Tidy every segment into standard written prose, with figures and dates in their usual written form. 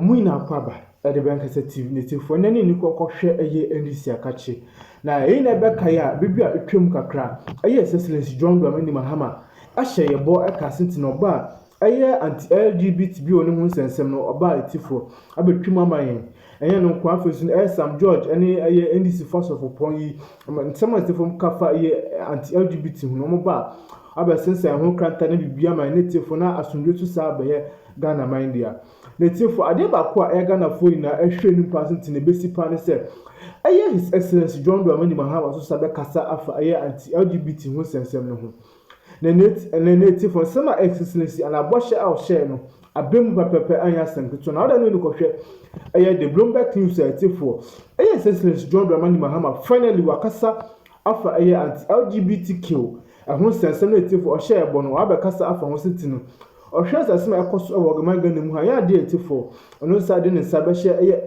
muina kwaba the bank executive native for nani ni kokwohwe eye ndisi akache na eyi na beka ya bibia etwem kakra eye excellence John Dramani Mahama ahye yebo eka senti no ba eye anti LGBT bi oni hu sensem no oba etifo abetwem amayen eye no kwa afesu Sam George ene eye ndisi force of upon yi nsema etifo kafa eye anti LGBT hu no mo ba abesense ho kranta na bibia man native na asundwe tu sa abaye Ghana Mindia. Native ade bakwa Ghana fo na ehwe ni percent ne besi pa ne se aye his excellence John Dramani Mahama so sabe kasa afa aye anti LGBT ho sensem no ho na native sama excellence ana boshe a share no abem papepe anya sanketo na oda no ni kohwe aye the Bloomberg News native aye excellence John Dramani Mahama finally wakasa afa aye anti LGBTQ ho sensem native o share bono abekasa afa ho sentino Oshas asema ekoso awogamaga nemu ha ya de etifo ono sade ne sabehye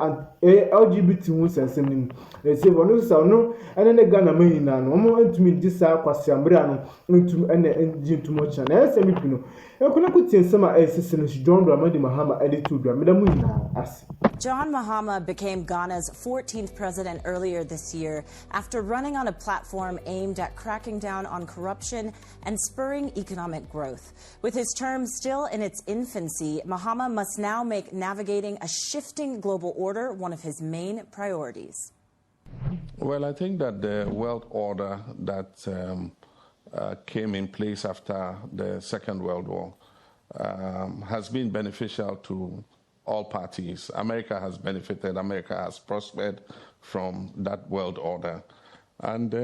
LGBT hu sensem nim native ono sa ono ene ne Ghana manina no omo antumi disa kwasiambre ano ntum ene njintumo cha na esemi pino ekuna kutiensema esesene John Dramani Mahama editu dwa medamu ina asi John Mahama became Ghana's 14th president earlier this year after running on a platform aimed at cracking down on corruption and spurring economic growth. With his term still in its infancy, Mahama must now make navigating a shifting global order one of his main priorities. Well, I think that the world order that came in place after the Second World War has been beneficial to all parties. America has benefited, America has prospered from that world order. And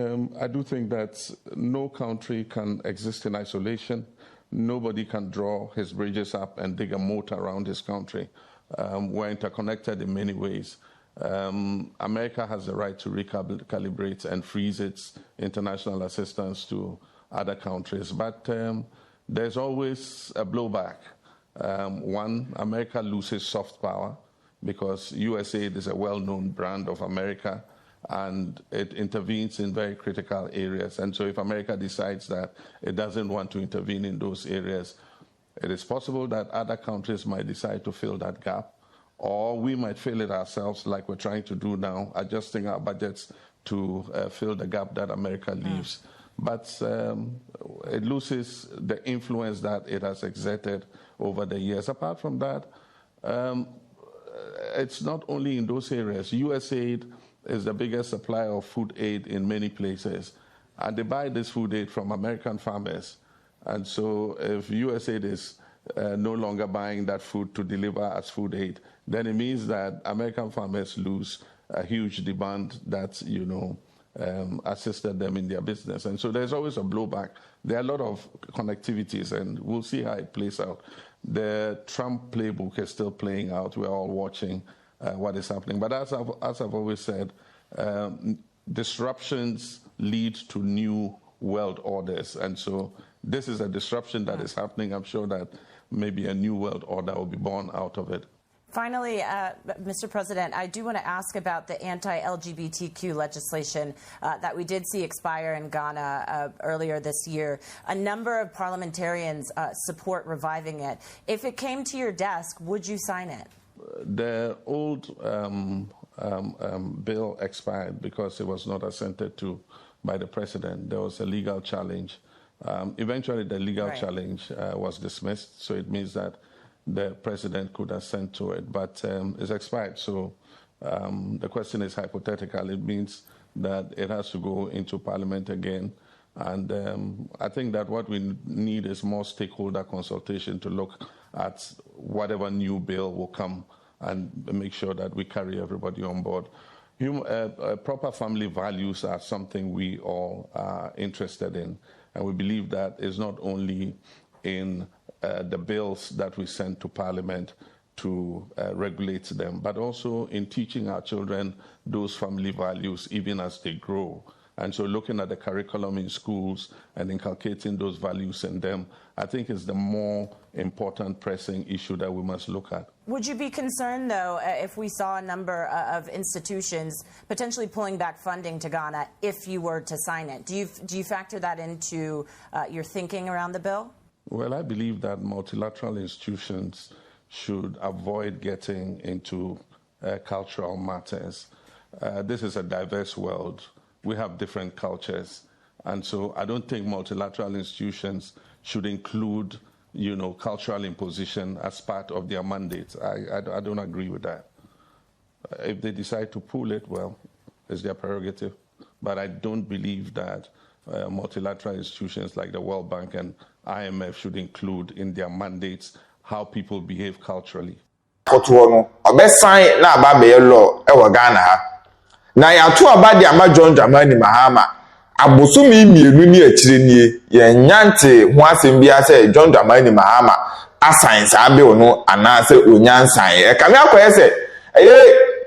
I do think that no country can exist in isolation. Nobody can draw his bridges up and dig a moat around his country. We're interconnected in many ways. America has the right to recalibrate and freeze its international assistance to other countries. But there's always a blowback. One, America loses soft power because USAID is a well-known brand of America and it intervenes in very critical areas. And so if America decides that it doesn't want to intervene in those areas, it is possible that other countries might decide to fill that gap, or we might fill it ourselves like we're trying to do now, adjusting our budgets to fill the gap that America leaves. But it loses the influence that it has exerted over the years. Apart from that, it's not only in those areas. USAID is the biggest supplier of food aid in many places, and they buy this food aid from American farmers. And so if USAID is no longer buying that food to deliver as food aid, then it means that American farmers lose a huge demand that, assisted them in their business. And so there's always a blowback. There are a lot of connectivities, and we'll see how it plays out. The Trump playbook is still playing out. We're all watching what is happening. But as I've always said, disruptions lead to new world orders. And so this is a disruption that is happening. I'm sure that maybe a new world order will be born out of it. Finally, Mr. President, I do want to ask about the anti-LGBTQ legislation that we did see expire in Ghana earlier this year. A number of parliamentarians support reviving it. If it came to your desk, would you sign it? The old bill expired because it was not assented to by the president. There was a legal challenge. Eventually, the legal challenge was dismissed, so it means that the president could assent to it, but it's expired. So the question is hypothetical. It means that it has to go into Parliament again. And I think that what we need is more stakeholder consultation to look at whatever new bill will come and make sure that we carry everybody on board. Proper family values are something we all are interested in. And we believe that is not only in the bills that we send to Parliament to regulate them, but also in teaching our children those family values even as they grow. And so looking at the curriculum in schools and inculcating those values in them, I think is the more important pressing issue that we must look at. Would you be concerned, though, if we saw a number of institutions potentially pulling back funding to Ghana if you were to sign it? Do you factor that into your thinking around the bill? Well, I believe that multilateral institutions should avoid getting into cultural matters. This is a diverse world. We have different cultures. And so I don't think multilateral institutions should include, cultural imposition as part of their mandate. I don't agree with that. If they decide to pull it, well, it's their prerogative. But I don't believe that multilateral institutions like the World Bank and IMF should include in their mandates how people behave culturally. Obesan na aba be law e wo Ghana ha. Na ya to aba dia ma John Dramani Mahama abosumi mienu ni akire nie ye nyante ho asem bia se John Dramani Mahama asan sa be ono anase onyansan e ka me akoye se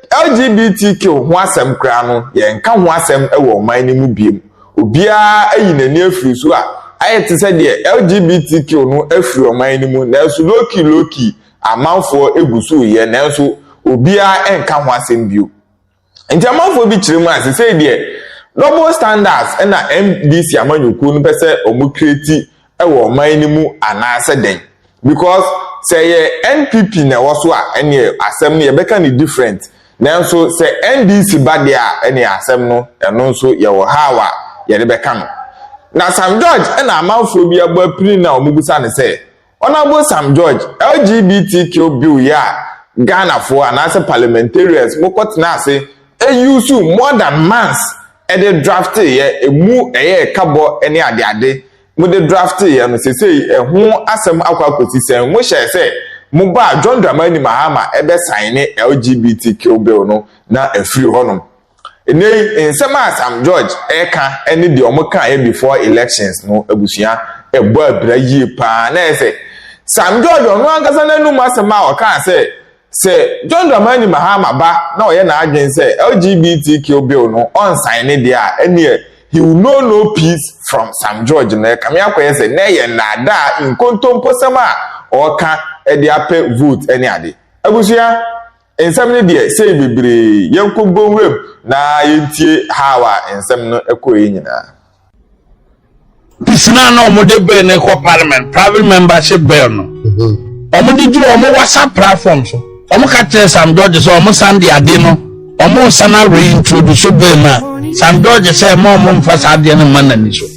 LGBTQ ho asem kra no ye nka ho asem e wo man ni mu biem obia ayi nani afiri so a ayete se de LGBTQ no afiri o man ni mu na so loki amanfo egusu ye na so obia enka ho asem bio nti amanfo bi kiremu ase say de double standards na MDC amanyuku no pese omu create e wo man ni mu anase den because say ye NPP na wo so a ene asem no ye beka ni different na so say NDC ba de a ene asem no eno so ye wo hawa ye de beka no na Sam George na amanfo bi abapiri na omubusa ne say Honorable Sam George, LGBTQ bill ya Ghana for and as parliamentarians mokotna say use more than months e dey draft ye emu kabo any ade mo dey draft ye no say ho asem akwakosi say mo share say mo ba John Dramani Mahama e be sign LGBTQ bill no na afiri honom in Sam George eka any de omoka before elections no abusua ebo abrayi pa na say Sam George ono ankasa nanu masema o kan say John Dramani Mahama ba na o ye na adwen say LGBTQ bill no on sign there any he will know no peace from Sam George na kam yakoye say na ye na da inkontompo sama o ka e dey ape vote any ade abusia ensem ne dey say bebre yenkogbo web na yentie hawa ensem no ekoyi nyina Pisina no omode be ne ko parliament private membership bill no omode juro omo WhatsApp platform so omo ka tell Sam George so omo sand ade no omo sana reintroduce bill na Sam George say mo mfasa ade no man ani so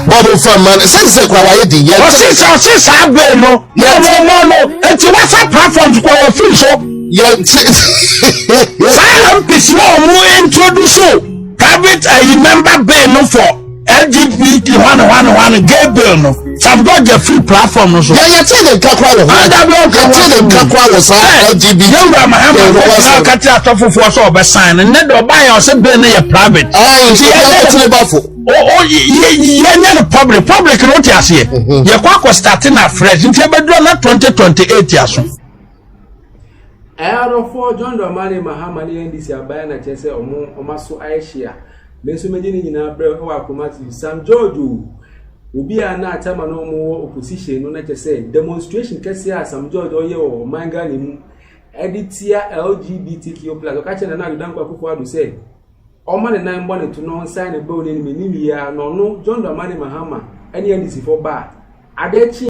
Bobo from man say kwa waye di ye say sa bill no no enti WhatsApp platform ko wo free so ye say pisina omo introduce private member bill no for LGBT one gay bill no Sam George free platform no so yeah tell them kakwa wo LGBT you Mahama ka ti atofofo so obe sign ne do buy o se bill no ye private ye no public no ti ase ye kwa starting afresh nti e bedro na 2028 aso for John Dramani Mahama ni NDC abaya na chese omaso aishia meso meji ni nyina bre wa komati Sam George obi a na atama no mo opposition no na chese demonstration kese a Sam George oye o manga ni mu editia LGBTQ+ o ka chena na dan kwa kufu adu say o ma ne nan bo ne to no sign bill ni ya no John Dramani Mahama any NDC for ba adechi